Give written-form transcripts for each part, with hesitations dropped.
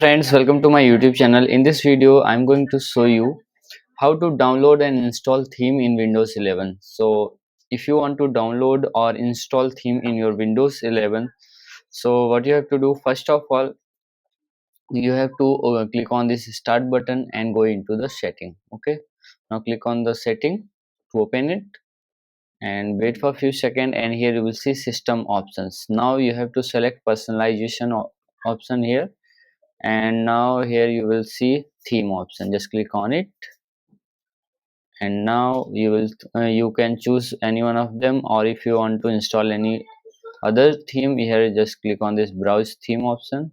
Friends, welcome to my YouTube channel. In this video I'm going to show you how to download and install theme in Windows 11. So if you want to download or install theme in your Windows 11, so what you have to do, first of all, you have to click on this start button and go into the setting. Okay, now click on the setting to open it and wait for a few seconds, and here you will see system options. Now you have to select personalization option here, and now here you will see theme option. Just click on it, and now you can choose any one of them, or if you want to install any other theme, here just click on this browse theme option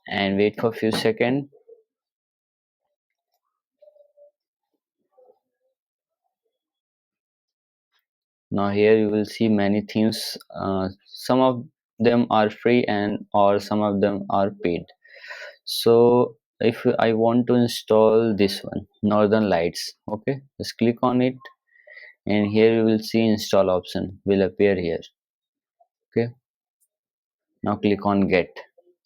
and wait for a few seconds. Now here you will see many themes. Some of them are free and or some of them are paid. So if I want to install this one, Northern Lights, okay, just click on it, and here you will see install option will appear here. Okay, now click on get.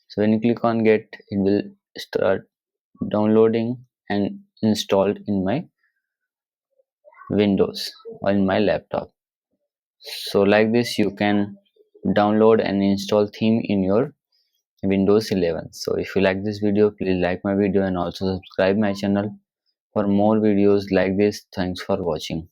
So when you click on get, it will start downloading and installed in my Windows or in my laptop. So like this you can download and install theme in your Windows 11. So if you like this video, please like my video and also subscribe my channel for more videos like this. Thanks for watching.